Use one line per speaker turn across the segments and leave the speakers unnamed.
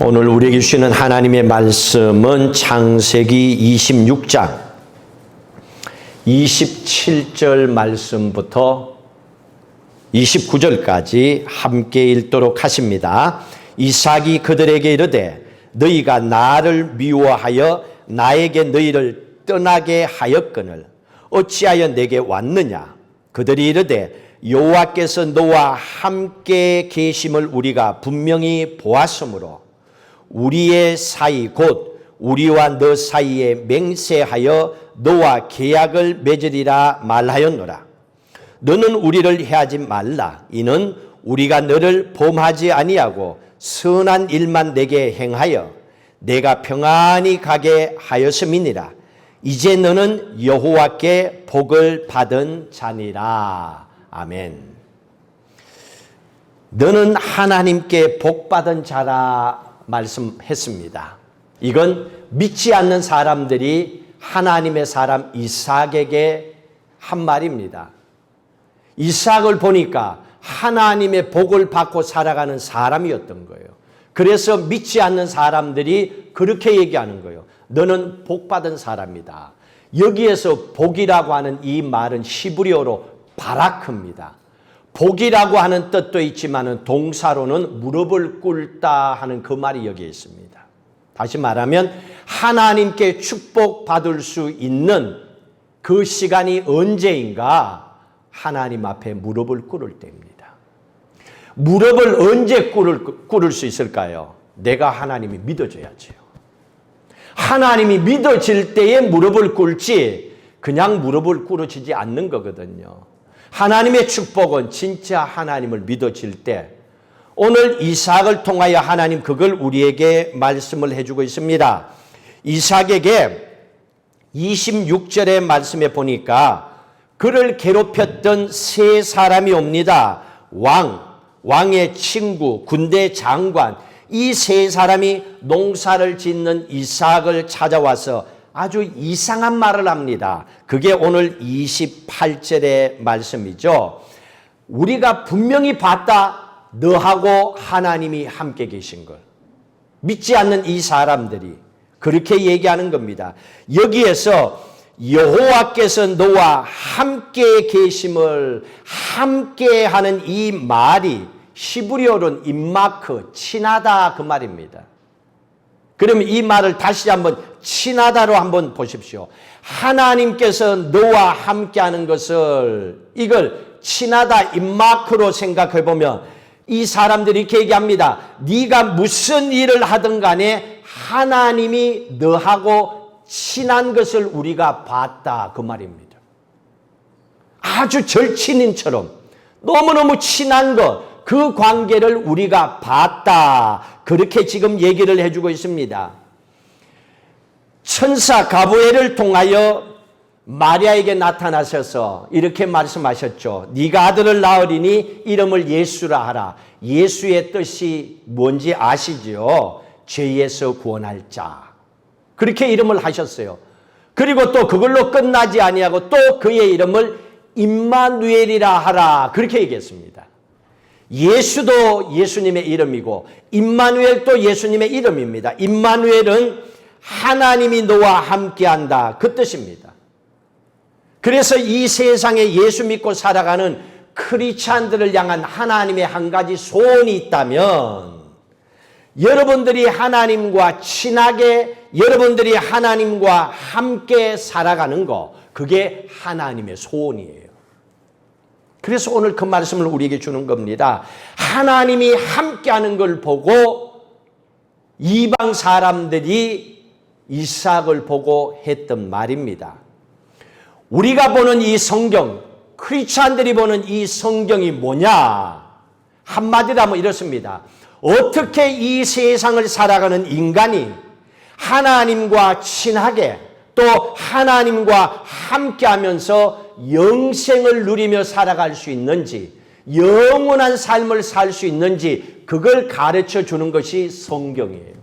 오늘 우리에게 주시는 하나님의 말씀은 창세기 26장 27절 말씀부터 29절까지 함께 읽도록 하십니다. 이삭이 그들에게 이르되 너희가 나를 미워하여 나에게 너희를 떠나게 하였거늘 어찌하여 내게 왔느냐. 그들이 이르되 여호와께서 너와 함께 계심을 우리가 분명히 보았으므로 우리의 사이 곧 우리와 너 사이에 맹세하여 너와 계약을 맺으리라 말하였노라. 너는 우리를 해하지 말라. 이는 우리가 너를 범하지 아니하고 선한 일만 내게 행하여 내가 평안히 가게 하였음이니라. 이제 너는 여호와께 복을 받은 자니라. 아멘. 너는 하나님께 복 받은 자라 말씀했습니다. 이건 믿지 않는 사람들이 하나님의 사람 이삭에게 한 말입니다. 이삭을 보니까 하나님의 복을 받고 살아가는 사람이었던 거예요. 그래서 믿지 않는 사람들이 그렇게 얘기하는 거예요. 너는 복 받은 사람이다. 여기에서 복이라고 하는 이 말은 히브리어로 바라크입니다. 복이라고 하는 뜻도 있지만 동사로는 무릎을 꿇다 하는 그 말이 여기에 있습니다. 다시 말하면 하나님께 축복받을 수 있는 그 시간이 언제인가? 하나님 앞에 무릎을 꿇을 때입니다. 무릎을 언제 꿇을 수 있을까요? 내가 하나님이 믿어져야지요. 하나님이 믿어질 때에 무릎을 꿇지 그냥 무릎을 꿇어지지 않는 거거든요. 하나님의 축복은 진짜 하나님을 믿어질 때, 오늘 이삭을 통하여 하나님 그걸 우리에게 말씀을 해주고 있습니다. 이삭에게 26절의 말씀에 보니까 그를 괴롭혔던 세 사람이 옵니다. 왕의 친구, 군대 장관, 이 세 사람이 농사를 짓는 이삭을 찾아와서 아주 이상한 말을 합니다. 그게 오늘 28절의 말씀이죠. 우리가 분명히 봤다. 너하고 하나님이 함께 계신 걸. 믿지 않는 이 사람들이 그렇게 얘기하는 겁니다. 여기에서 여호와께서 너와 함께 계심을 함께 하는 이 말이 히브리어로는 임마크, 친하다 그 말입니다. 그러면 이 말을 다시 한번 친하다로 한번 보십시오. 하나님께서 너와 함께하는 것을 이걸 친하다 임마크로 생각해 보면 이 사람들이 이렇게 얘기합니다. 네가 무슨 일을 하든 간에 하나님이 너하고 친한 것을 우리가 봤다 그 말입니다. 아주 절친인처럼 너무너무 친한 것, 그 관계를 우리가 봤다. 그렇게 지금 얘기를 해주고 있습니다. 천사 가브리엘을 통하여 마리아에게 나타나셔서 이렇게 말씀하셨죠. 네가 아들을 낳으리니 이름을 예수라 하라. 예수의 뜻이 뭔지 아시죠? 죄에서 구원할 자. 그렇게 이름을 하셨어요. 그리고 또 그걸로 끝나지 아니하고 또 그의 이름을 임마누엘이라 하라. 그렇게 얘기했습니다. 예수도 예수님의 이름이고 임마누엘도 예수님의 이름입니다. 임마누엘은 하나님이 너와 함께한다 그 뜻입니다. 그래서 이 세상에 예수 믿고 살아가는 크리스찬들을 향한 하나님의 한 가지 소원이 있다면 여러분들이 하나님과 친하게 여러분들이 하나님과 함께 살아가는 거, 그게 하나님의 소원이에요. 그래서 오늘 그 말씀을 우리에게 주는 겁니다. 하나님이 함께하는 걸 보고 이방 사람들이 이삭을 보고 했던 말입니다. 우리가 보는 이 성경, 크리스찬들이 보는 이 성경이 뭐냐? 한마디로 하면 이렇습니다. 어떻게 이 세상을 살아가는 인간이 하나님과 친하게 또 하나님과 함께하면서 영생을 누리며 살아갈 수 있는지, 영원한 삶을 살 수 있는지 그걸 가르쳐 주는 것이 성경이에요.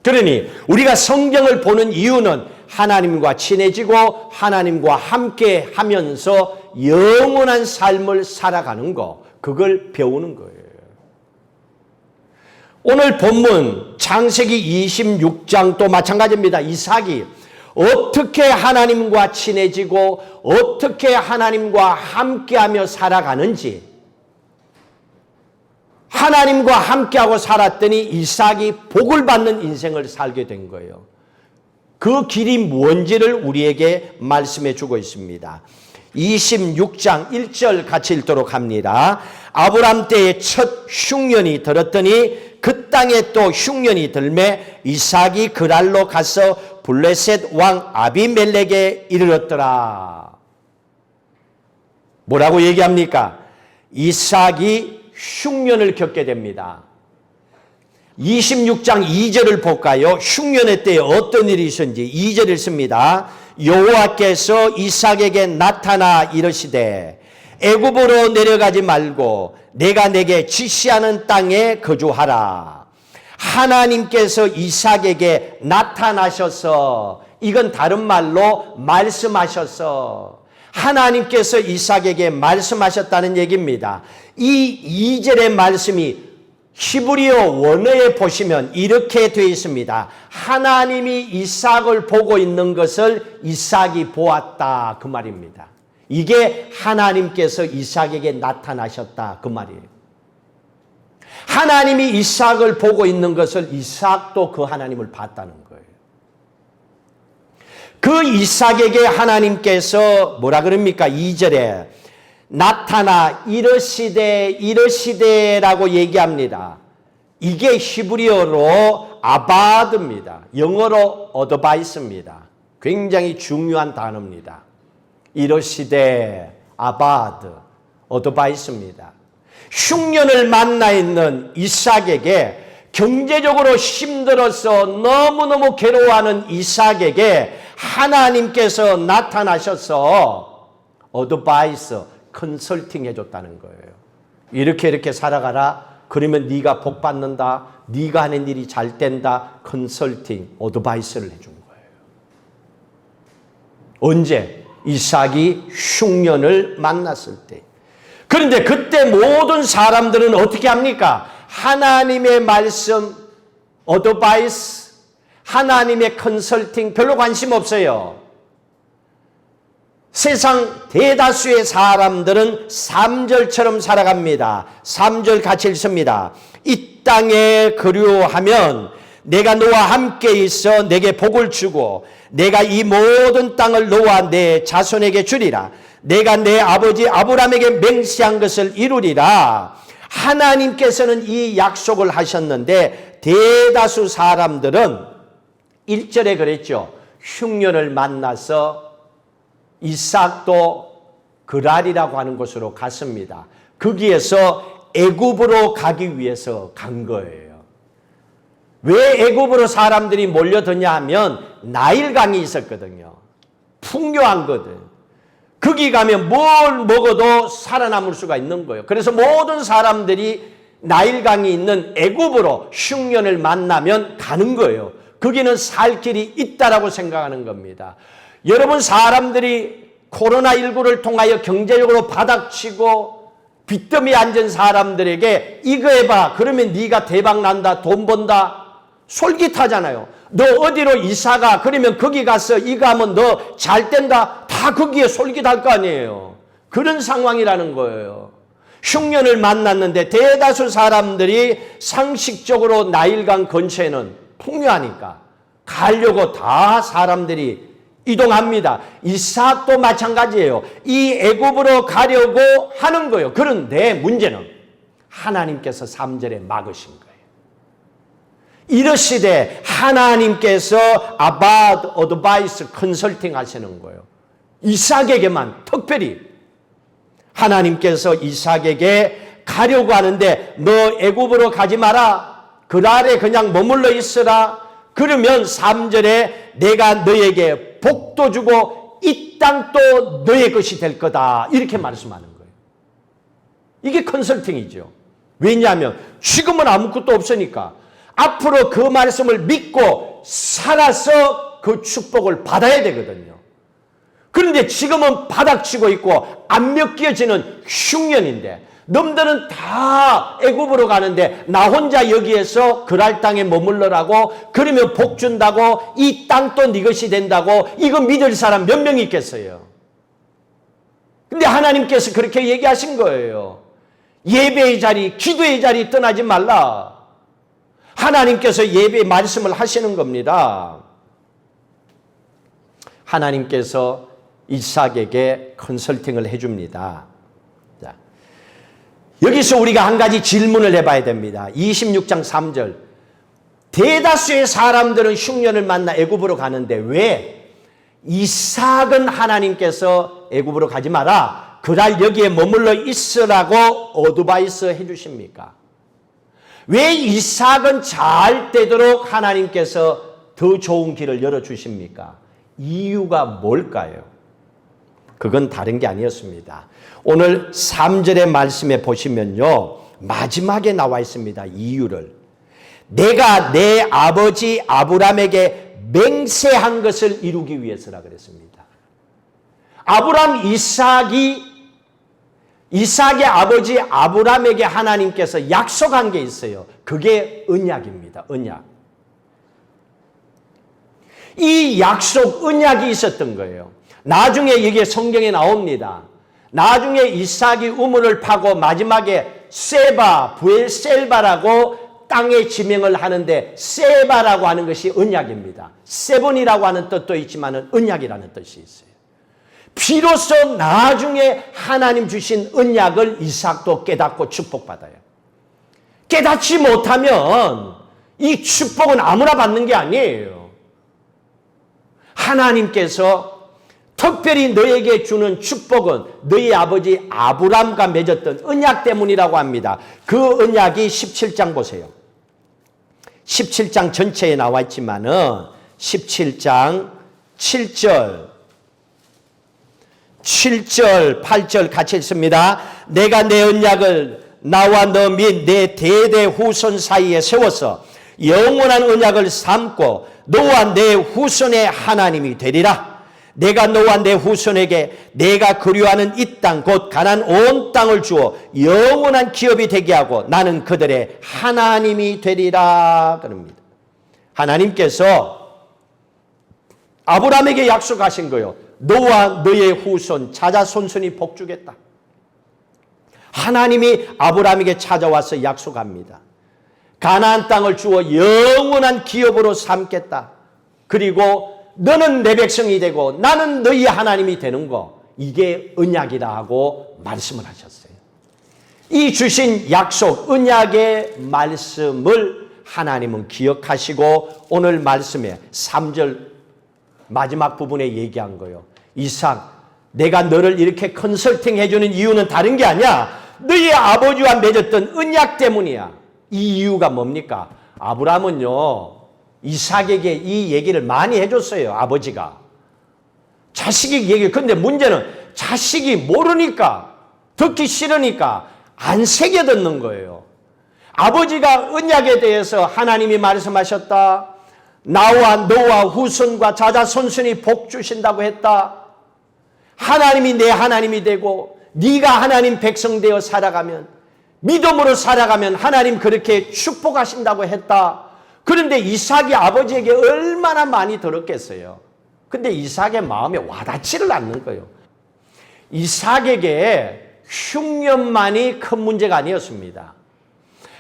그러니 우리가 성경을 보는 이유는 하나님과 친해지고 하나님과 함께 하면서 영원한 삶을 살아가는 거, 그걸 배우는 거예요. 오늘 본문 창세기 26장도 마찬가지입니다. 이삭이 어떻게 하나님과 친해지고 어떻게 하나님과 함께하며 살아가는지, 하나님과 함께하고 살았더니 이삭이 복을 받는 인생을 살게 된 거예요. 그 길이 뭔지를 우리에게 말씀해 주고 있습니다. 26장 1절 같이 읽도록 합니다. 아브람 때에 첫 흉년이 들었더니 그 땅에 또 흉년이 들매 이삭이 그랄로 가서 블레셋 왕 아비멜렉에 이르렀더라. 뭐라고 얘기합니까? 이삭이 흉년을 겪게 됩니다. 26장 2절을 볼까요? 흉년의 때에 어떤 일이 있었는지 2절 읽습니다. 여호와께서 이삭에게 나타나 이르시되 애굽으로 내려가지 말고 내가 내게 지시하는 땅에 거주하라. 하나님께서 이삭에게 나타나셔서, 이건 다른 말로 말씀하셔서, 하나님께서 이삭에게 말씀하셨다는 얘기입니다. 이 2절의 말씀이 히브리어 원어에 보시면 이렇게 되어 있습니다. 하나님이 이삭을 보고 있는 것을 이삭이 보았다, 그 말입니다. 이게 하나님께서 이삭에게 나타나셨다, 그 말이에요. 하나님이 이삭을 보고 있는 것을 이삭도 그 하나님을 봤다는 거예요. 그 이삭에게 하나님께서 뭐라 그럽니까? 2절에 나타나 이르시되라고 얘기합니다. 이게 히브리어로 아바드입니다. 영어로 어드바이스입니다. 굉장히 중요한 단어입니다. 이르시되, 아바드, 어드바이스입니다. 흉년을 만나 있는 이삭에게, 경제적으로 힘들어서 너무너무 괴로워하는 이삭에게 하나님께서 나타나셔서 어드바이스, 컨설팅 해줬다는 거예요. 이렇게 살아가라. 그러면 네가 복 받는다. 네가 하는 일이 잘 된다. 컨설팅, 어드바이스를 해준 거예요. 언제? 이삭이 흉년을 만났을 때. 그런데 그때 모든 사람들은 어떻게 합니까? 하나님의 말씀, 어드바이스, 하나님의 컨설팅 별로 관심 없어요. 세상 대다수의 사람들은 3절처럼 살아갑니다. 3절 같이 읽습니다. 이 땅에 거류하면 내가 너와 함께 있어 내게 복을 주고 내가 이 모든 땅을 너와 내 자손에게 주리라. 내가 내 아버지 아브라함에게 맹세한 것을 이루리라. 하나님께서는 이 약속을 하셨는데 대다수 사람들은 1절에 그랬죠. 흉년을 만나서 이삭도 그랄이라고 하는 곳으로 갔습니다. 거기에서 애굽으로 가기 위해서 간 거예요. 왜 애굽으로 사람들이 몰려드냐 하면 나일강이 있었거든요. 풍요한 거든. 거기 가면 뭘 먹어도 살아남을 수가 있는 거예요. 그래서 모든 사람들이 나일강이 있는 애굽으로 흉년을 만나면 가는 거예요. 거기는 살 길이 있다라고 생각하는 겁니다. 여러분, 사람들이 코로나19를 통하여 경제적으로 바닥치고 빚더미 앉은 사람들에게 이거 해봐. 그러면 네가 대박 난다. 돈 번다. 솔깃하잖아요. 너 어디로 이사가. 그러면 거기 가서 이거 하면 너 잘 된다. 다 거기에 솔깃할 거 아니에요. 그런 상황이라는 거예요. 흉년을 만났는데 대다수 사람들이 상식적으로 나일강 근처에는 풍요하니까 가려고 다 사람들이 이동합니다. 이삭도 마찬가지예요. 이 애굽으로 가려고 하는 거예요. 그런데 문제는 하나님께서 3절에 막으신 거예요. 이르시되, 하나님께서 아바드, 어드바이스, 컨설팅 하시는 거예요. 이삭에게만 특별히 하나님께서 이삭에게 가려고 하는데 너 애굽으로 가지 마라. 그랄에 그냥 머물러 있으라. 그러면 3절에 내가 너에게 복도 주고 이 땅도 너의 것이 될 거다. 이렇게 말씀하는 거예요. 이게 컨설팅이죠. 왜냐하면 지금은 아무것도 없으니까 앞으로 그 말씀을 믿고 살아서 그 축복을 받아야 되거든요. 그런데 지금은 바닥치고 있고 안 믿겨지는 흉년인데 놈들은 다 애굽으로 가는데 나 혼자 여기에서 그랄 땅에 머물러라고, 그러면 복 준다고, 이 땅도 네 것이 된다고, 이거 믿을 사람 몇 명 있겠어요? 근데 하나님께서 그렇게 얘기하신 거예요. 예배의 자리, 기도의 자리 떠나지 말라. 하나님께서 예배의 말씀을 하시는 겁니다. 하나님께서 이삭에게 컨설팅을 해줍니다. 자, 여기서 우리가 한 가지 질문을 해봐야 됩니다. 26장 3절. 대다수의 사람들은 흉년을 만나 애굽으로 가는데 왜 이삭은 하나님께서 애굽으로 가지 마라, 그날 여기에 머물러 있으라고 어드바이스 해주십니까? 왜 이삭은 잘 되도록 하나님께서 더 좋은 길을 열어주십니까? 이유가 뭘까요? 그건 다른 게 아니었습니다. 오늘 3절의 말씀에 보시면요, 마지막에 나와 있습니다. 이유를. 내가 내 아버지 아브람에게 맹세한 것을 이루기 위해서라 그랬습니다. 아브람 이삭의 아버지 아브람에게 하나님께서 약속한 게 있어요. 그게 언약입니다. 언약. 이 약속 언약이 있었던 거예요. 나중에 이게 성경에 나옵니다. 나중에 이삭이 우물을 파고 마지막에 세바, 부엘셀바라고 땅의 지명을 하는데 세바라고 하는 것이 언약입니다. 세븐이라고 하는 뜻도 있지만 언약이라는 뜻이 있어요. 비로소 나중에 하나님 주신 언약을 이삭도 깨닫고 축복받아요. 깨닫지 못하면 이 축복은 아무나 받는 게 아니에요. 하나님께서 특별히 너에게 주는 축복은 너희 아버지 아브람과 맺었던 언약 때문이라고 합니다. 그 언약이 17장 보세요. 17장 전체에 나와 있지만은 17장 7절, 8절 같이 읽습니다. 내가 내 언약을 나와 너 및 내 대대 후손 사이에 세워서 영원한 언약을 삼고 너와 내 후손의 하나님이 되리라. 내가 너와 내 후손에게 내가 그리워하는 이 땅 곧 가나안 온 땅을 주어 영원한 기업이 되게 하고 나는 그들의 하나님이 되리라 그럽니다. 하나님께서 아브라함에게 약속하신 거예요. 너와 너의 후손 자자손손이 복주겠다. 하나님이 아브라함에게 찾아와서 약속합니다. 가나안 땅을 주어 영원한 기업으로 삼겠다. 그리고 너는 내 백성이 되고 나는 너희 하나님이 되는 거, 이게 언약이라 하고 말씀을 하셨어요. 이 주신 약속, 언약의 말씀을 하나님은 기억하시고 오늘 말씀에 3절 마지막 부분에 얘기한 거예요. 이삭, 내가 너를 이렇게 컨설팅 해주는 이유는 다른 게 아니야. 너희 아버지와 맺었던 언약 때문이야. 이 이유가 뭡니까? 아브라함은요, 이삭에게 이 얘기를 많이 해줬어요. 아버지가 자식이 얘기. 근데 문제는 자식이 모르니까, 듣기 싫으니까 안 새겨 듣는 거예요. 아버지가 언약에 대해서 하나님이 말씀하셨다. 나와 너와 후손과 자자손손이 복 주신다고 했다. 하나님이 내 하나님이 되고 네가 하나님 백성 되어 살아가면, 믿음으로 살아가면 하나님 그렇게 축복하신다고 했다. 그런데 이삭이 아버지에게 얼마나 많이 들었겠어요. 근데 이삭의 마음에 와닿지를 않는 거예요. 이삭에게 흉년만이 큰 문제가 아니었습니다.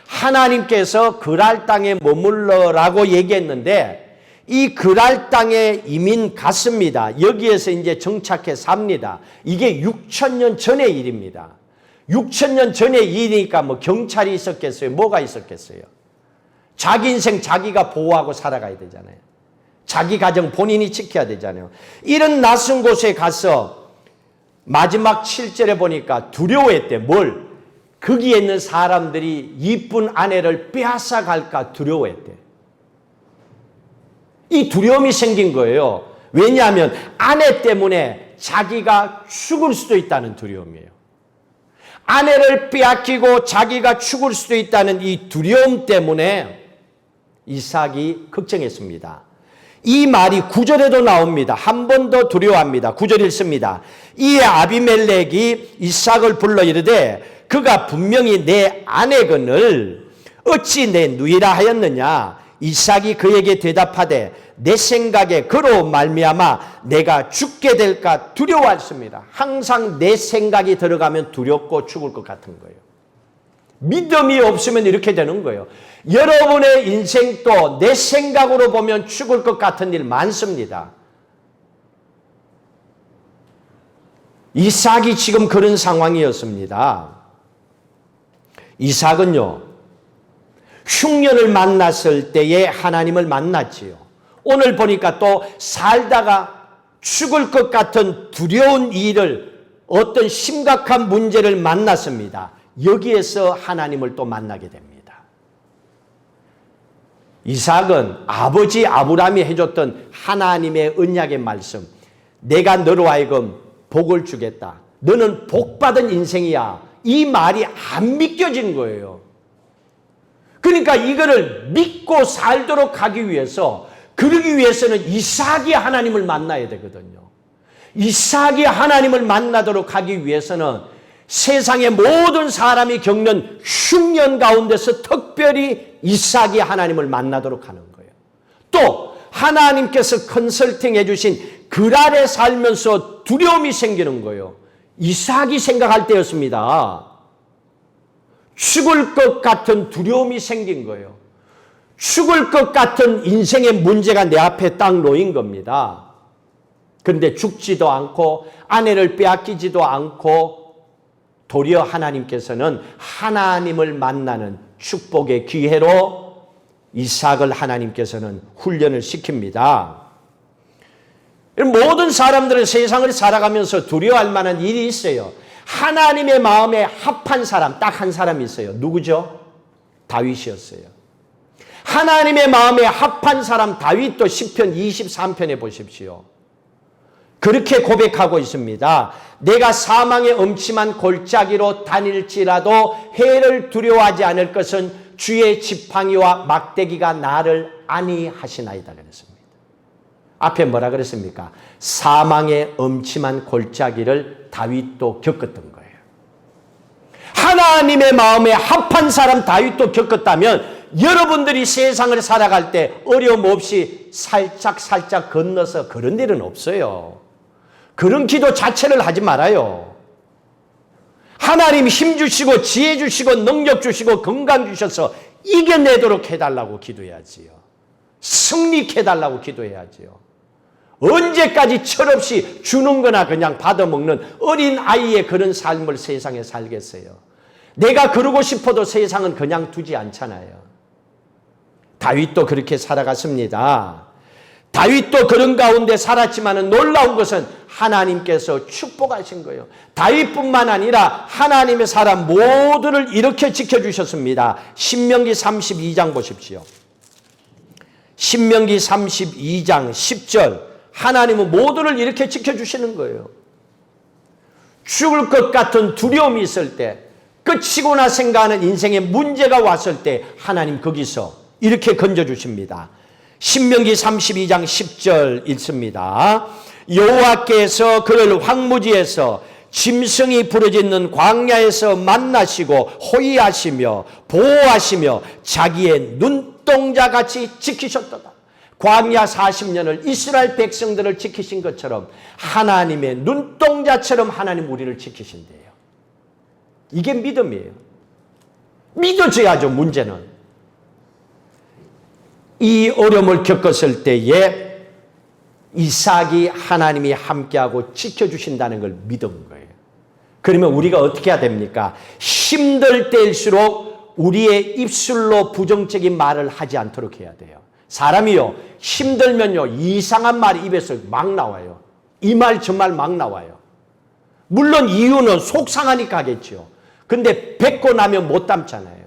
하나님께서 그랄 땅에 머물러라고 얘기했는데 이 그랄 땅에 이민 갔습니다. 여기에서 이제 정착해 삽니다. 이게 6,000년 전의 일입니다. 6,000년 전의 일이니까 뭐 경찰이 있었겠어요? 뭐가 있었겠어요? 자기 인생 자기가 보호하고 살아가야 되잖아요. 자기 가정 본인이 지켜야 되잖아요. 이런 낯선 곳에 가서 마지막 7절에 보니까 두려워했대. 뭘? 거기에 있는 사람들이 이쁜 아내를 빼앗아 갈까 두려워했대. 이 두려움이 생긴 거예요. 왜냐하면 아내 때문에 자기가 죽을 수도 있다는 두려움이에요. 아내를 빼앗기고 자기가 죽을 수도 있다는 이 두려움 때문에 이삭이 걱정했습니다. 이 말이 9절에도 나옵니다. 한 번 더 두려워합니다. 9절 읽습니다. 이에 아비멜렉이 이삭을 불러 이르되 그가 분명히 내 아내건을 어찌 내 누이라 하였느냐. 이삭이 그에게 대답하되 내 생각에 그로 말미암아 내가 죽게 될까 두려워했습니다. 항상 내 생각이 들어가면 두렵고 죽을 것 같은 거예요. 믿음이 없으면 이렇게 되는 거예요. 여러분의 인생도 내 생각으로 보면 죽을 것 같은 일 많습니다. 이삭이 지금 그런 상황이었습니다. 이삭은요, 흉년을 만났을 때에 하나님을 만났지요. 오늘 보니까 또 살다가 죽을 것 같은 두려운 일을, 어떤 심각한 문제를 만났습니다. 여기에서 하나님을 또 만나게 됩니다. 이삭은 아버지 아브라함이 해줬던 하나님의 언약의 말씀, 내가 너로 하여금 복을 주겠다. 너는 복받은 인생이야. 이 말이 안 믿겨진 거예요. 그러니까 이거를 믿고 살도록 하기 위해서, 그러기 위해서는 이삭이 하나님을 만나야 되거든요. 이삭이 하나님을 만나도록 하기 위해서는 세상의 모든 사람이 겪는 흉년 가운데서 특별히 이삭이 하나님을 만나도록 하는 거예요. 또 하나님께서 컨설팅해 주신 그랄에 살면서 두려움이 생기는 거예요. 이삭이 생각할 때였습니다. 죽을 것 같은 두려움이 생긴 거예요. 죽을 것 같은 인생의 문제가 내 앞에 딱 놓인 겁니다. 그런데 죽지도 않고 아내를 빼앗기지도 않고 도리어 하나님께서는 하나님을 만나는 축복의 기회로 이삭을 하나님께서는 훈련을 시킵니다. 모든 사람들은 세상을 살아가면서 두려워할 만한 일이 있어요. 하나님의 마음에 합한 사람, 딱 한 사람이 있어요. 누구죠? 다윗이었어요. 하나님의 마음에 합한 사람 다윗도 시편 23편에 보십시오. 그렇게 고백하고 있습니다. 내가 사망의 음침한 골짜기로 다닐지라도 해를 두려워하지 않을 것은 주의 지팡이와 막대기가 나를 안위하시나이다 그랬습니다. 앞에 뭐라 그랬습니까? 사망의 음침한 골짜기를 다윗도 겪었던 거예요. 하나님의 마음에 합한 사람 다윗도 겪었다면 여러분들이 세상을 살아갈 때 어려움 없이 살짝 건너서 그런 일은 없어요. 그런 기도 자체를 하지 말아요. 하나님 힘 주시고 지혜 주시고 능력 주시고 건강 주셔서 이겨내도록 해달라고 기도해야지요. 승리케 해달라고 기도해야지요. 언제까지 철없이 주는 거나 그냥 받아먹는 어린 아이의 그런 삶을 세상에 살겠어요. 내가 그러고 싶어도 세상은 그냥 두지 않잖아요. 다윗도 그렇게 살아갔습니다. 다윗도 그런 가운데 살았지만 놀라운 것은 하나님께서 축복하신 거예요. 다윗뿐만 아니라 하나님의 사람 모두를 이렇게 지켜주셨습니다. 신명기 32장 보십시오. 신명기 32장 10절 하나님은 모두를 이렇게 지켜주시는 거예요. 죽을 것 같은 두려움이 있을 때, 끝이구나 생각하는 인생의 문제가 왔을 때 하나님 거기서 이렇게 건져주십니다. 신명기 32장 10절 읽습니다. 여호와께서 그를 황무지에서 짐승이 부르짖는 광야에서 만나시고 호위하시며 보호하시며 자기의 눈동자같이 지키셨도다. 광야 40년을 이스라엘 백성들을 지키신 것처럼 하나님의 눈동자처럼 하나님 우리를 지키신대요. 이게 믿음이에요. 믿어져야죠. 문제는. 이 어려움을 겪었을 때에 이삭이 하나님이 함께하고 지켜주신다는 걸 믿은 거예요. 그러면 우리가 어떻게 해야 됩니까? 힘들 때일수록 우리의 입술로 부정적인 말을 하지 않도록 해야 돼요. 사람이요, 힘들면요, 이상한 말이 입에서 막 나와요. 이 말 저 말 막 나와요. 물론 이유는 속상하니까 하겠죠. 근데 뱉고 나면 못 담잖아요.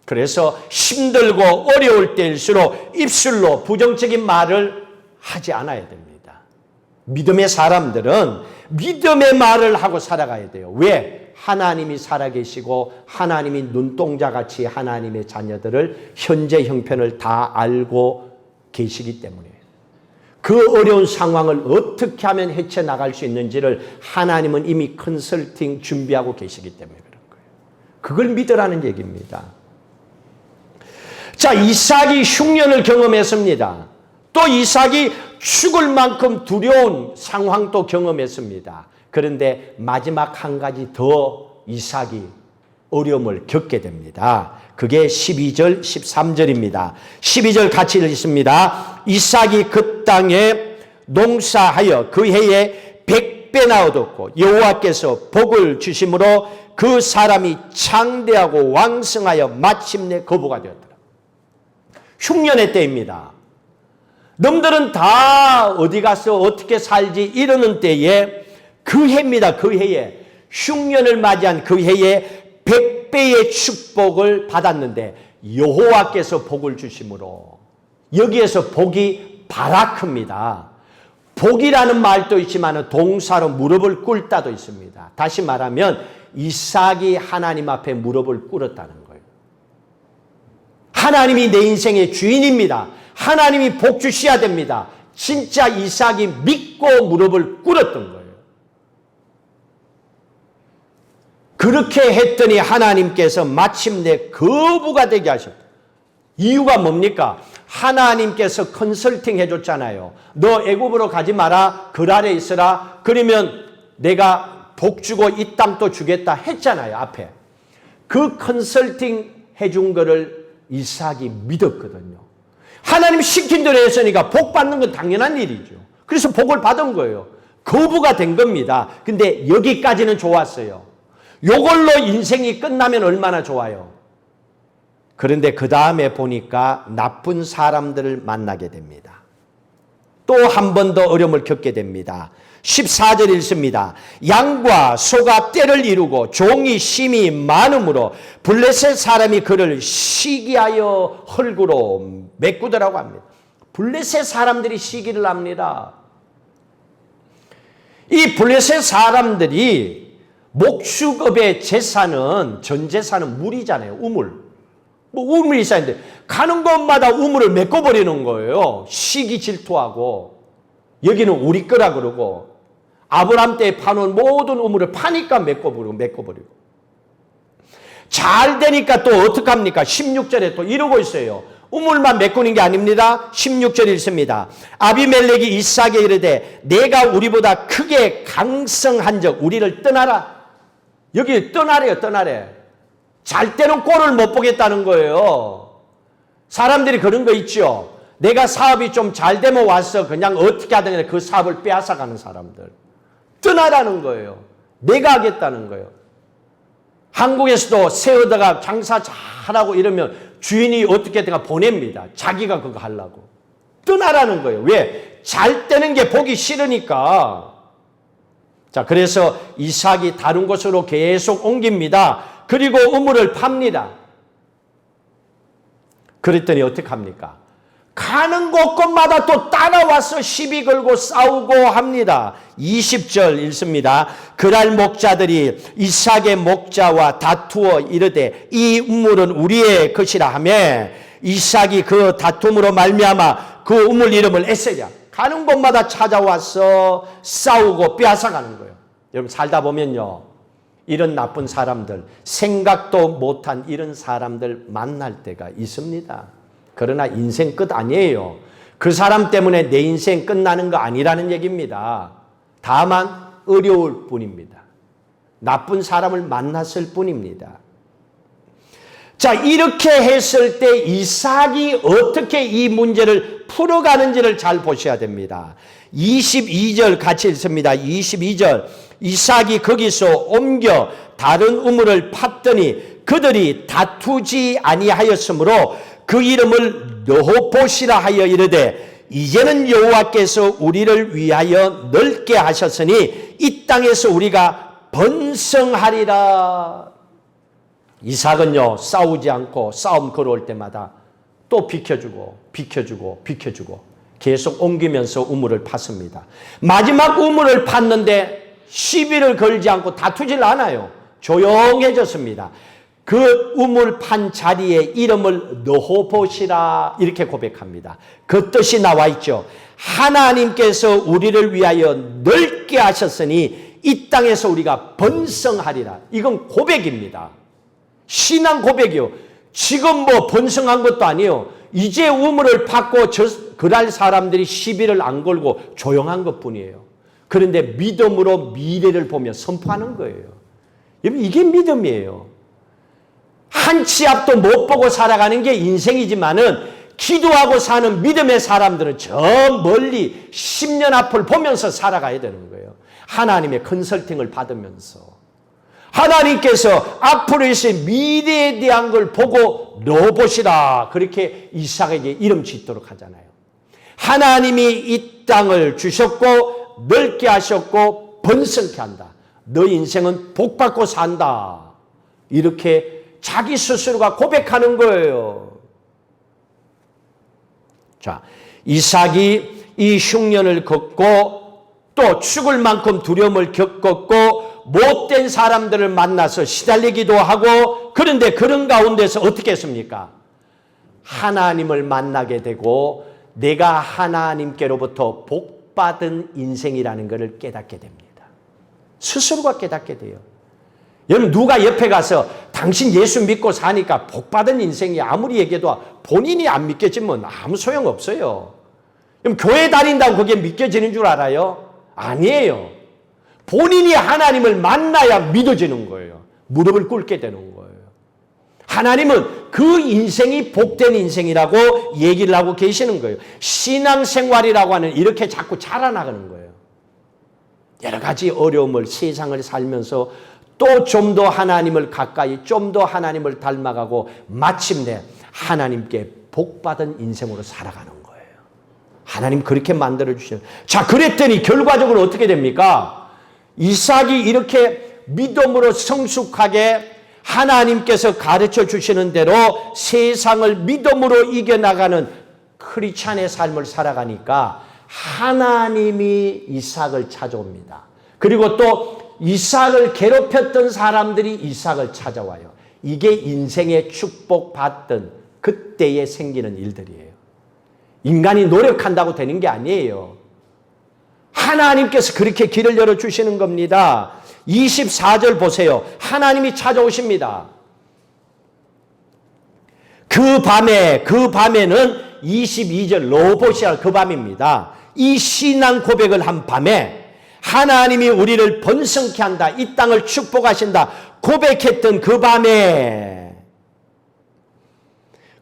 그래서 힘들고 어려울 때일수록 입술로 부정적인 말을 하지 않아야 됩니다. 믿음의 사람들은 믿음의 말을 하고 살아가야 돼요. 왜? 하나님이 살아계시고 하나님이 눈동자같이 하나님의 자녀들을 현재 형편을 다 알고 계시기 때문에 그 어려운 상황을 어떻게 하면 헤쳐나갈 수 있는지를 하나님은 이미 컨설팅 준비하고 계시기 때문에 그런 거예요. 그걸 믿으라는 얘기입니다. 자, 이삭이 흉년을 경험했습니다. 또 이삭이 죽을 만큼 두려운 상황도 경험했습니다. 그런데 마지막 한 가지 더 이삭이 어려움을 겪게 됩니다. 그게 12절, 13절입니다. 12절 같이 읽습니다. 이삭이 그 땅에 농사하여 그 해에 100배나 얻었고 여호와께서 복을 주심으로 그 사람이 창대하고 왕성하여 마침내 거부가 되었더라. 흉년의 때입니다. 놈들은 다 어디 가서 어떻게 살지 이러는 때에 그 해입니다. 그 해에 흉년을 맞이한 그 해에 100배의 축복을 받았는데 여호와께서 복을 주심으로 여기에서 복이 바라크입니다. 복이라는 말도 있지만 동사로 무릎을 꿇다도 있습니다. 다시 말하면 이삭이 하나님 앞에 무릎을 꿇었다는 거예요. 하나님이 내 인생의 주인입니다. 하나님이 복 주셔야 됩니다. 진짜 이삭이 믿고 무릎을 꿇었던 거예요. 그렇게 했더니 하나님께서 마침내 거부가 되게 하셨다. 이유가 뭡니까? 하나님께서 컨설팅 해줬잖아요. 너 애굽으로 가지 마라. 그 아래 있으라. 그러면 내가 복 주고 이 땅도 주겠다 했잖아요. 앞에. 그 컨설팅 해준 거를 이삭이 믿었거든요. 하나님 시킨 대로 했으니까 복 받는 건 당연한 일이죠. 그래서 복을 받은 거예요. 거부가 된 겁니다. 근데 여기까지는 좋았어요. 요걸로 인생이 끝나면 얼마나 좋아요. 그런데 그 다음에 보니까 나쁜 사람들을 만나게 됩니다. 또 한 번 더 어려움을 겪게 됩니다. 14절 읽습니다. 양과 소가 떼를 이루고 종이 심이 많음으로 블레셋 사람이 그를 시기하여 헐구로 메꾸더라고 합니다. 블레셋 사람들이 시기를 합니다. 이 블레셋 사람들이 목축업의 재산은 전 재산은 물이잖아요. 우물. 우물이 있었는데 가는 곳마다 우물을 메꿔버리는 거예요. 시기 질투하고 여기는 우리 거라 그러고 아브람 때 파놓은 모든 우물을 파니까 메꿔버리고 잘 되니까 또 어떡합니까? 16절에 또 이러고 있어요. 우물만 메꾸는 게 아닙니다. 16절 읽습니다. 아비멜렉이 이삭에게 이르되 내가 우리보다 크게 강성한즉 우리를 떠나라. 여기 떠나래요. 떠나래. 잘 때는 꼴을 못 보겠다는 거예요. 사람들이 그런 거 있죠. 내가 사업이 좀 잘 되면 와서 그냥 어떻게 하든 그 사업을 빼앗아가는 사람들. 떠나라는 거예요. 내가 하겠다는 거예요. 한국에서도 새 얻어가 장사 잘하고 이러면 주인이 어떻게든 보냅니다. 자기가 그거 하려고. 떠나라는 거예요. 왜? 잘 되는 게 보기 싫으니까. 자, 그래서 이삭이 다른 곳으로 계속 옮깁니다. 그리고 우물을 팝니다. 그랬더니 어떻게 합니까? 가는 곳곳마다 또 따라와서 시비 걸고 싸우고 합니다. 20절 읽습니다. 그날 목자들이 이삭의 목자와 다투어 이르되 이 우물은 우리의 것이라 하며 이삭이 그 다툼으로 말미암아 그 우물 이름을 에세냐. 가는 곳마다 찾아와서 싸우고 빼앗아가는 거예요. 여러분 살다 보면요. 이런 나쁜 사람들, 생각도 못한 이런 사람들 만날 때가 있습니다. 그러나 인생 끝 아니에요. 그 사람 때문에 내 인생 끝나는 거 아니라는 얘기입니다. 다만 어려울 뿐입니다. 나쁜 사람을 만났을 뿐입니다. 자, 이렇게 했을 때 이삭이 어떻게 이 문제를 풀어가는지를 잘 보셔야 됩니다. 22절 같이 읽습니다. 22절. 이삭이 거기서 옮겨 다른 우물을 팠더니 그들이 다투지 아니하였으므로 그 이름을 르호봇이라 하여 이르되 이제는 여호와께서 우리를 위하여 넓게 하셨으니 이 땅에서 우리가 번성하리라. 이삭은요 싸우지 않고 싸움 걸어올 때마다 또 비켜주고 계속 옮기면서 우물을 팠습니다. 마지막 우물을 팠는데 시비를 걸지 않고 다투질 않아요. 조용해졌습니다. 그 우물 판 자리에 이름을 르호봇이라 이렇게 고백합니다. 그 뜻이 나와 있죠. 하나님께서 우리를 위하여 넓게 하셨으니 이 땅에서 우리가 번성하리라. 이건 고백입니다. 신앙 고백이요. 지금 뭐 번성한 것도 아니에요. 이제 우물을 받고 그날 사람들이 시비를 안 걸고 조용한 것뿐이에요. 그런데 믿음으로 미래를 보며 선포하는 거예요. 여러분, 이게 믿음이에요. 한 치 앞도 못 보고 살아가는 게 인생이지만은 기도하고 사는 믿음의 사람들은 저 멀리 10년 앞을 보면서 살아가야 되는 거예요. 하나님의 컨설팅을 받으면서. 하나님께서 앞으로 있을 미래에 대한 걸 보고 넣어보시라. 그렇게 이삭에게 이름 짓도록 하잖아요. 하나님이 이 땅을 주셨고 넓게 하셨고 번성케 한다. 너 인생은 복받고 산다. 이렇게 자기 스스로가 고백하는 거예요. 자, 이삭이 이 흉년을 겪고 또 죽을 만큼 두려움을 겪었고 못된 사람들을 만나서 시달리기도 하고, 그런데 그런 가운데서 어떻게 했습니까? 하나님을 만나게 되고 내가 하나님께로부터 복받은 인생이라는 것을 깨닫게 됩니다. 스스로가 깨닫게 돼요. 여러분, 누가 옆에 가서 당신 예수 믿고 사니까 복받은 인생이 아무리 얘기해도 본인이 안 믿겨지면 아무 소용없어요. 그럼 교회 다닌다고 그게 믿겨지는 줄 알아요? 아니에요. 본인이 하나님을 만나야 믿어지는 거예요. 무릎을 꿇게 되는 거예요. 하나님은 그 인생이 복된 인생이라고 얘기를 하고 계시는 거예요. 신앙생활이라고 하는 이렇게 자꾸 자라나가는 거예요. 여러 가지 어려움을 세상을 살면서 또 좀 더 하나님을 가까이, 좀 더 하나님을 닮아가고 마침내 하나님께 복받은 인생으로 살아가는 거예요. 하나님 그렇게 만들어주셔요. 자, 그랬더니 결과적으로 어떻게 됩니까? 이삭이 이렇게 믿음으로 성숙하게 하나님께서 가르쳐 주시는 대로 세상을 믿음으로 이겨나가는 크리스찬의 삶을 살아가니까 하나님이 이삭을 찾아옵니다. 그리고 또 이삭을 괴롭혔던 사람들이 이삭을 찾아와요. 이게 인생의 축복받던 그때에 생기는 일들이에요. 인간이 노력한다고 되는 게 아니에요. 하나님께서 그렇게 길을 열어주시는 겁니다. 24절 보세요. 하나님이 찾아오십니다. 그 밤에는 22절 로봇이라 그 밤입니다. 이 신앙 고백을 한 밤에 하나님이 우리를 번성케 한다. 이 땅을 축복하신다. 고백했던 그 밤에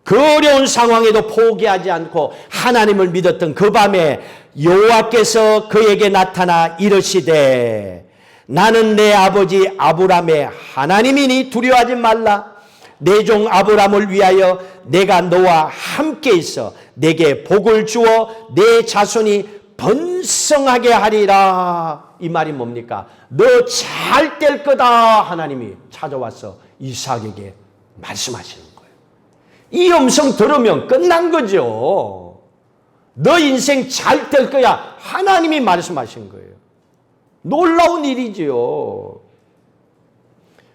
그 어려운 상황에도 포기하지 않고 하나님을 믿었던 그 밤에 여호와께서 그에게 나타나 이르시되 나는 내 아버지 아브라함의 하나님이니 두려워하지 말라. 내 종 아브라함을 위하여 내가 너와 함께 있어 내게 복을 주어 내 자손이 번성하게 하리라. 이 말이 뭡니까? 너 잘 될 거다. 하나님이 찾아와서 이삭에게 말씀하시는 거예요. 이 음성 들으면 끝난 거죠. 너 인생 잘 될 거야. 하나님이 말씀하신 거예요. 놀라운 일이지요.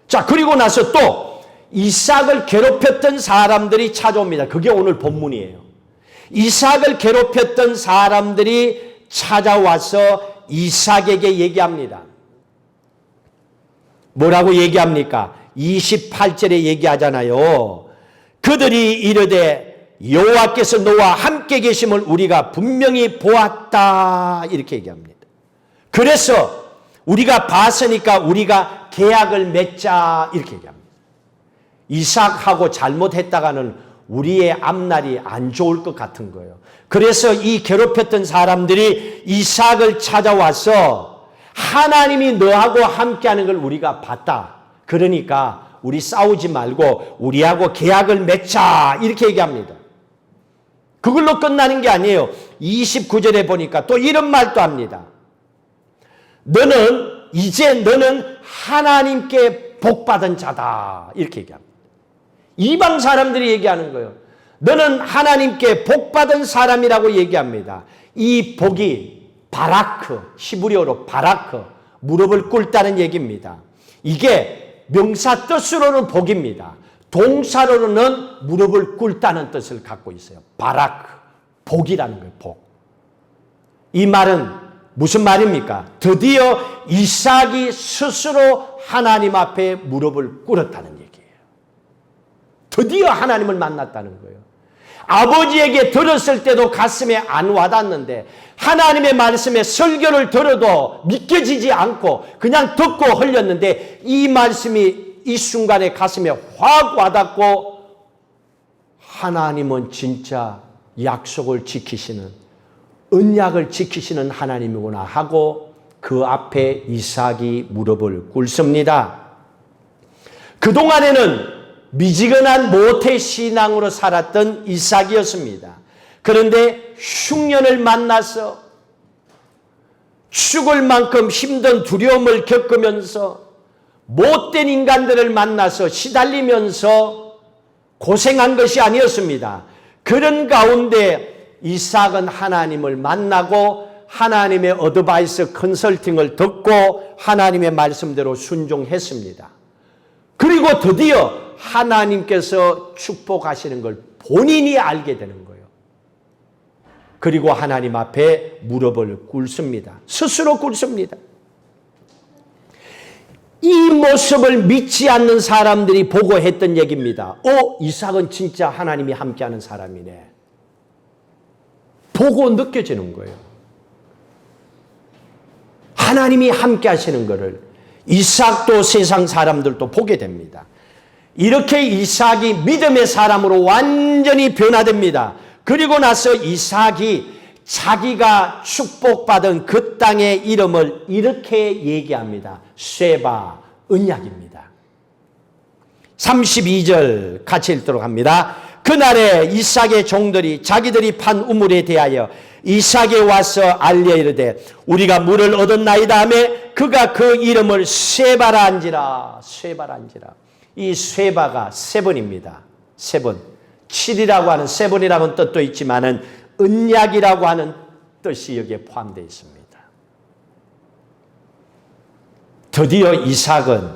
자, 그리고 나서 또 이삭을 괴롭혔던 사람들이 찾아옵니다. 그게 오늘 본문이에요. 이삭을 괴롭혔던 사람들이 찾아와서 이삭에게 얘기합니다. 뭐라고 얘기합니까? 28절에 얘기하잖아요. 그들이 이르되 여호와께서 너와 함께 계심을 우리가 분명히 보았다. 이렇게 얘기합니다. 그래서 우리가 봤으니까 우리가 계약을 맺자. 이렇게 얘기합니다. 이삭하고 잘못했다가는 우리의 앞날이 안 좋을 것 같은 거예요. 그래서 이 괴롭혔던 사람들이 이삭을 찾아와서 하나님이 너하고 함께하는 걸 우리가 봤다. 그러니까 우리 싸우지 말고 우리하고 계약을 맺자. 이렇게 얘기합니다. 그걸로 끝나는 게 아니에요. 29절에 보니까 또 이런 말도 합니다. 너는 하나님께 복받은 자다. 이렇게 얘기합니다. 이방 사람들이 얘기하는 거예요. 너는 하나님께 복받은 사람이라고 얘기합니다. 이 복이 바라크, 히브리어로 바라크, 무릎을 꿇다는 얘기입니다. 이게 명사 뜻으로는 복입니다. 동사로는 무릎을 꿇다는 뜻을 갖고 있어요. 바라크, 복이라는 거예요. 복. 이 말은 무슨 말입니까? 드디어 이삭이 스스로 하나님 앞에 무릎을 꿇었다는 얘기예요. 드디어 하나님을 만났다는 거예요. 아버지에게 들었을 때도 가슴에 안 와닿는데 하나님의 말씀에 설교를 들어도 믿겨지지 않고 그냥 듣고 흘렸는데 이 말씀이 이 순간에 가슴에 확 와닿고 하나님은 진짜 약속을 지키시는, 언약을 지키시는 하나님이구나 하고 그 앞에 이삭이 무릎을 꿇습니다. 그동안에는 미지근한 모태 신앙으로 살았던 이삭이었습니다. 그런데 흉년을 만나서 죽을 만큼 힘든 두려움을 겪으면서 못된 인간들을 만나서 시달리면서 고생한 것이 아니었습니다. 그런 가운데 이삭은 하나님을 만나고 하나님의 어드바이스 컨설팅을 듣고 하나님의 말씀대로 순종했습니다. 그리고 드디어 하나님께서 축복하시는 걸 본인이 알게 되는 거예요. 그리고 하나님 앞에 무릎을 꿇습니다. 스스로 꿇습니다. 이 모습을 믿지 않는 사람들이 보고 했던 얘기입니다. 이삭은 진짜 하나님이 함께하는 사람이네. 보고 느껴지는 거예요. 하나님이 함께하시는 것을 이삭도 세상 사람들도 보게 됩니다. 이렇게 이삭이 믿음의 사람으로 완전히 변화됩니다. 그리고 나서 이삭이 자기가 축복받은 그 땅의 이름을 이렇게 얘기합니다. 쉐바, 언약입니다. 32절 같이 읽도록 합니다. 그날에 이삭의 종들이 자기들이 판 우물에 대하여 이삭에 와서 알려 이르되 우리가 물을 얻었나이다 하며 그가 그 이름을 쉐바라 한지라. 쉐바라 한지라. 이 쉐바가 세번입니다. 세번. 7이라고 하는 세번이라는 뜻도 있지만은 언약이라고 하는 뜻이 여기에 포함되어 있습니다. 드디어 이삭은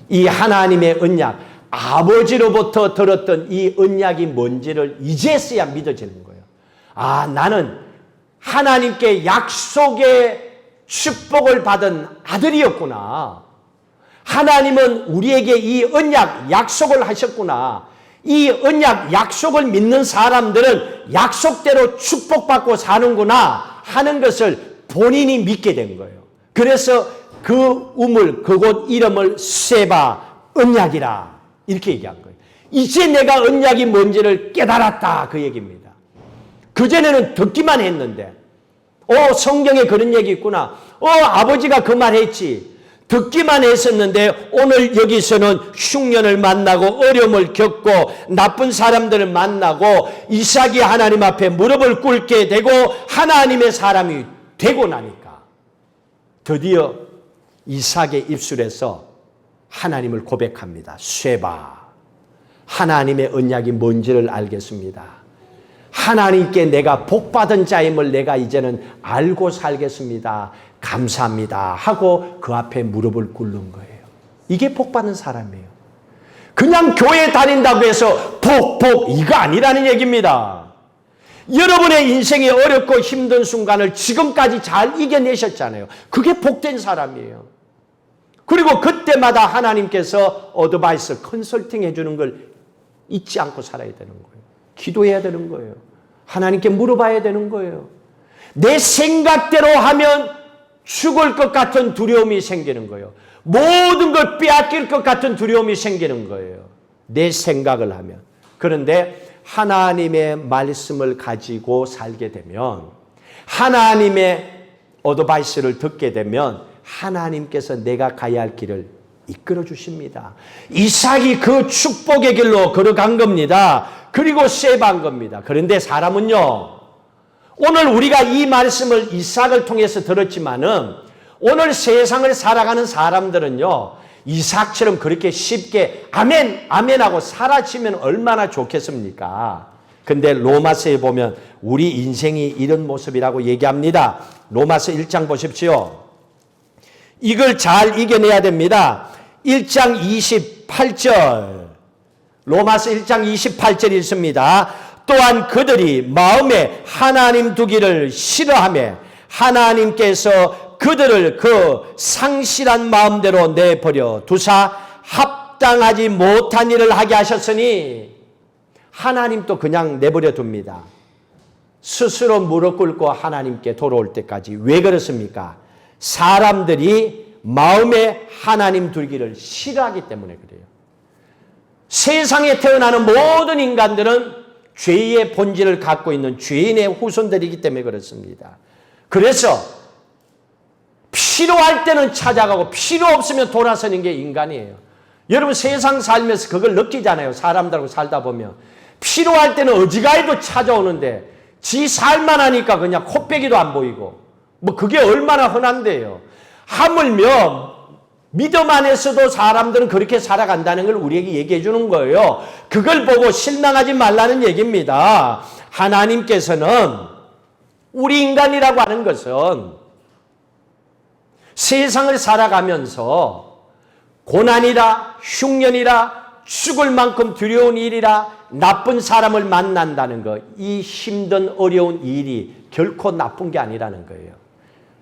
이 하나님의 언약, 아버지로부터 들었던 이 언약이 뭔지를 이제서야 믿어지는 거예요. 나는 하나님께 약속의 축복을 받은 아들이었구나. 하나님은 우리에게 이 언약, 약속을 하셨구나. 이 언약, 약속을 믿는 사람들은 약속대로 축복받고 사는구나 하는 것을 본인이 믿게 된 거예요. 그래서 그 우물, 그곳 이름을 쉐바, 언약이라 이렇게 얘기한 거예요. 이제 내가 언약이 뭔지를 깨달았다 그 얘기입니다. 그전에는 듣기만 했는데 성경에 그런 얘기 있구나. 아버지가 그 말 했지. 듣기만 했었는데 오늘 여기서는 흉년을 만나고 어려움을 겪고 나쁜 사람들을 만나고 이삭이 하나님 앞에 무릎을 꿇게 되고 하나님의 사람이 되고 나니까 드디어 이삭의 입술에서 하나님을 고백합니다. 쉐바, 하나님의 언약이 뭔지를 알겠습니다. 하나님께 내가 복받은 자임을 내가 이제는 알고 살겠습니다. 감사합니다 하고 그 앞에 무릎을 꿇는 거예요. 이게 복받은 사람이에요. 그냥 교회 다닌다고 해서 복 이거 아니라는 얘기입니다. 여러분의 인생이 어렵고 힘든 순간을 지금까지 잘 이겨내셨잖아요. 그게 복된 사람이에요. 그리고 그때마다 하나님께서 어드바이스 컨설팅 해주는 걸 잊지 않고 살아야 되는 거예요. 기도해야 되는 거예요. 하나님께 물어봐야 되는 거예요. 내 생각대로 하면 죽을 것 같은 두려움이 생기는 거예요. 모든 걸 빼앗길 것 같은 두려움이 생기는 거예요. 내 생각을 하면. 그런데 하나님의 말씀을 가지고 살게 되면, 하나님의 어드바이스를 듣게 되면 하나님께서 내가 가야 할 길을 이끌어 주십니다. 이삭이 그 축복의 길로 걸어간 겁니다. 그리고 쉐바한 겁니다. 그런데 사람은요, 오늘 우리가 이 말씀을 이삭을 통해서 들었지만은 오늘 세상을 살아가는 사람들은요, 이삭처럼 그렇게 쉽게 아멘, 아멘하고 사라지면 얼마나 좋겠습니까? 근데 로마서에 보면 우리 인생이 이런 모습이라고 얘기합니다. 로마서 1장 보십시오. 이걸 잘 이겨내야 됩니다. 1장 28절. 로마서 1장 28절 읽습니다. 또한 그들이 마음에 하나님 두기를 싫어하며 하나님께서 그들을 그 상실한 마음대로 내버려 두사 합당하지 못한 일을 하게 하셨으니 하나님도 그냥 내버려 둡니다. 스스로 무릎 꿇고 하나님께 돌아올 때까지. 왜 그렇습니까? 사람들이 마음에 하나님 두기를 싫어하기 때문에 그래요. 세상에 태어나는 모든 인간들은 죄의 본질을 갖고 있는 죄인의 후손들이기 때문에 그렇습니다. 그래서 필요할 때는 찾아가고 필요 없으면 돌아서는 게 인간이에요. 여러분 세상 살면서 그걸 느끼잖아요. 사람들하고 살다 보면 필요할 때는 어지간히도 찾아오는데 지 살만 하니까 그냥 코빼기도 안 보이고 뭐 그게 얼마나 흔한데요. 하물며 믿음 안에서도 사람들은 그렇게 살아간다는 걸 우리에게 얘기해 주는 거예요. 그걸 보고 실망하지 말라는 얘기입니다. 하나님께서는 우리 인간이라고 하는 것은 세상을 살아가면서 고난이라 흉년이라 죽을 만큼 두려운 일이라 나쁜 사람을 만난다는 것, 이 힘든 어려운 일이 결코 나쁜 게 아니라는 거예요.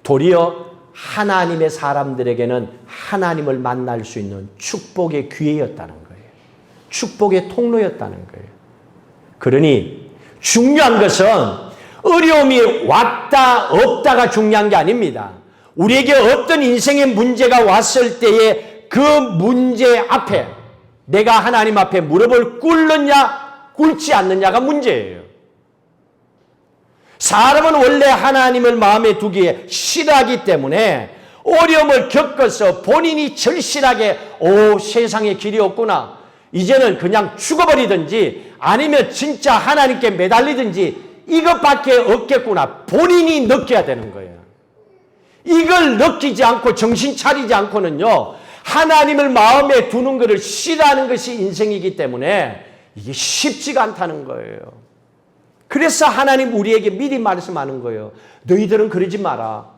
도리어 하나님의 사람들에게는 하나님을 만날 수 있는 축복의 기회였다는 거예요. 축복의 통로였다는 거예요. 그러니 중요한 것은 어려움이 왔다 없다가 중요한 게 아닙니다. 우리에게 어떤 인생의 문제가 왔을 때에 그 문제 앞에 내가 하나님 앞에 무릎을 꿇느냐 꿇지 않느냐가 문제예요. 사람은 원래 하나님을 마음에 두기에 싫어하기 때문에 어려움을 겪어서 본인이 절실하게 세상에 길이 없구나. 이제는 그냥 죽어버리든지 아니면 진짜 하나님께 매달리든지 이것밖에 없겠구나. 본인이 느껴야 되는 거예요. 이걸 느끼지 않고 정신 차리지 않고는요. 하나님을 마음에 두는 것을 싫어하는 것이 인생이기 때문에 이게 쉽지가 않다는 거예요. 그래서 하나님 우리에게 미리 말씀하는 거예요. 너희들은 그러지 마라.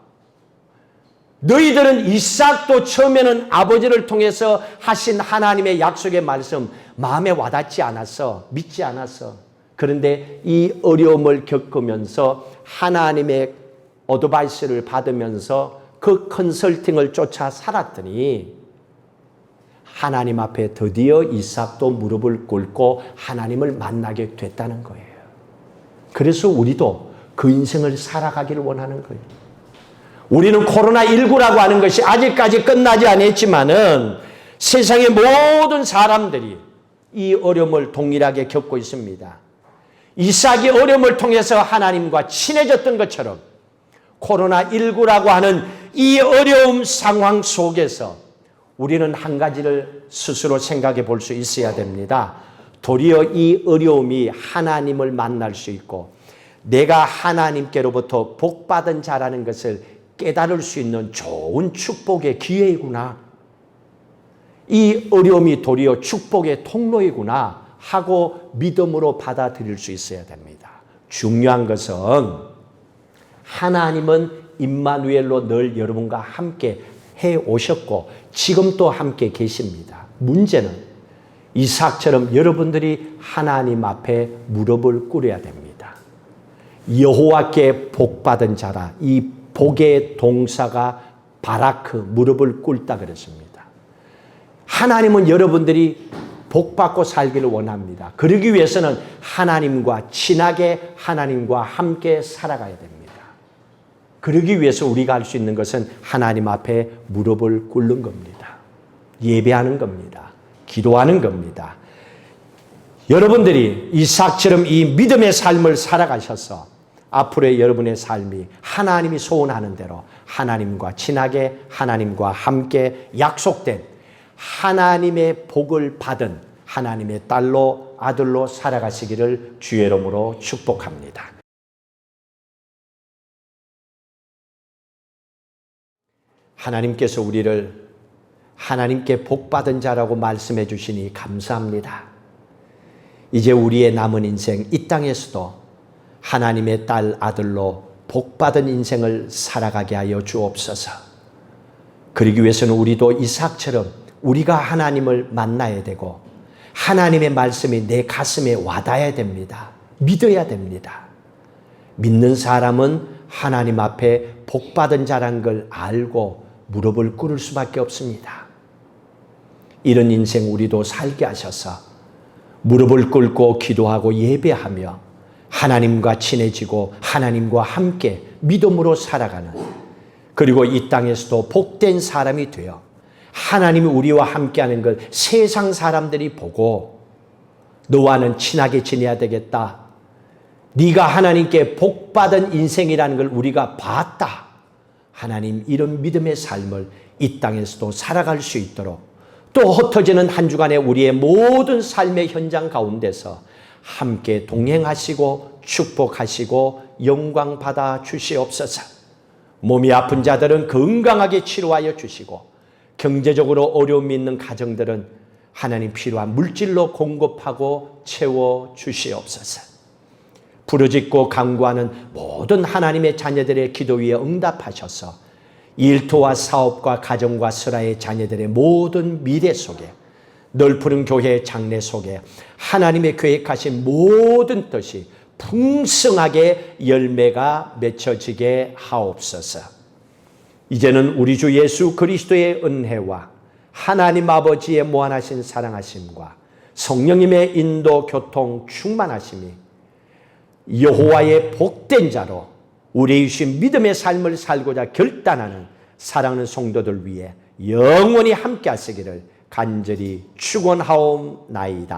너희들은 이삭도 처음에는 아버지를 통해서 하신 하나님의 약속의 말씀 마음에 와닿지 않았어. 믿지 않았어. 그런데 이 어려움을 겪으면서 하나님의 어드바이스를 받으면서 그 컨설팅을 쫓아 살았더니 하나님 앞에 드디어 이삭도 무릎을 꿇고 하나님을 만나게 됐다는 거예요. 그래서 우리도 그 인생을 살아가기를 원하는 거예요. 우리는 코로나19라고 하는 것이 아직까지 끝나지 않았지만은 세상의 모든 사람들이 이 어려움을 동일하게 겪고 있습니다. 이삭이 어려움을 통해서 하나님과 친해졌던 것처럼 코로나19라고 하는 이 어려움 상황 속에서 우리는 한 가지를 스스로 생각해 볼 수 있어야 됩니다. 도리어 이 어려움이 하나님을 만날 수 있고 내가 하나님께로부터 복받은 자라는 것을 깨달을 수 있는 좋은 축복의 기회이구나. 이 어려움이 도리어 축복의 통로이구나 하고 믿음으로 받아들일 수 있어야 됩니다. 중요한 것은 하나님은 임마누엘로 늘 여러분과 함께 해 오셨고 지금 또 함께 계십니다. 문제는 이삭처럼 여러분들이 하나님 앞에 무릎을 꿇어야 됩니다. 여호와께 복받은 자라. 이 복의 동사가 바라크, 무릎을 꿇다 그랬습니다. 하나님은 여러분들이 복받고 살기를 원합니다. 그러기 위해서는 하나님과 친하게 하나님과 함께 살아가야 됩니다. 그러기 위해서 우리가 할 수 있는 것은 하나님 앞에 무릎을 꿇는 겁니다. 예배하는 겁니다. 기도하는 겁니다. 여러분들이 이삭처럼 이 믿음의 삶을 살아가셔서 앞으로의 여러분의 삶이 하나님이 소원하는 대로 하나님과 친하게 하나님과 함께 약속된 하나님의 복을 받은 하나님의 딸로 아들로 살아가시기를 주의 이름으로 축복합니다. 하나님께서 우리를 하나님께 복받은 자라고 말씀해 주시니 감사합니다. 이제 우리의 남은 인생 이 땅에서도 하나님의 딸 아들로 복받은 인생을 살아가게 하여 주옵소서. 그러기 위해서는 우리도 이삭처럼 우리가 하나님을 만나야 되고 하나님의 말씀이 내 가슴에 와닿아야 됩니다. 믿어야 됩니다. 믿는 사람은 하나님 앞에 복받은 자란 걸 알고 무릎을 꿇을 수밖에 없습니다. 이런 인생 우리도 살게 하셔서 무릎을 꿇고 기도하고 예배하며 하나님과 친해지고 하나님과 함께 믿음으로 살아가는, 그리고 이 땅에서도 복된 사람이 되어 하나님이 우리와 함께하는 걸 세상 사람들이 보고 너와는 친하게 지내야 되겠다, 네가 하나님께 복받은 인생이라는 걸 우리가 봤다, 하나님 이런 믿음의 삶을 이 땅에서도 살아갈 수 있도록, 또 흩어지는 한 주간의 우리의 모든 삶의 현장 가운데서 함께 동행하시고 축복하시고 영광 받아 주시옵소서. 몸이 아픈 자들은 건강하게 치료하여 주시고, 경제적으로 어려움이 있는 가정들은 하나님 필요한 물질로 공급하고 채워 주시옵소서. 부르짖고 간구하는 모든 하나님의 자녀들의 기도 위에 응답하셔서 일터와 사업과 가정과 슬라의 자녀들의 모든 미래 속에, 넓은 교회의 장래 속에 하나님의 계획하신 모든 뜻이 풍성하게 열매가 맺혀지게 하옵소서. 이제는 우리 주 예수 그리스도의 은혜와 하나님 아버지의 무한하신 사랑하심과 성령님의 인도 교통 충만하심이 여호와의 복된 자로 우리의 주신 믿음의 삶을 살고자 결단하는 사랑하는 성도들 위해 영원히 함께 하시기를 간절히 축원하옵나이다.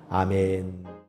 아멘.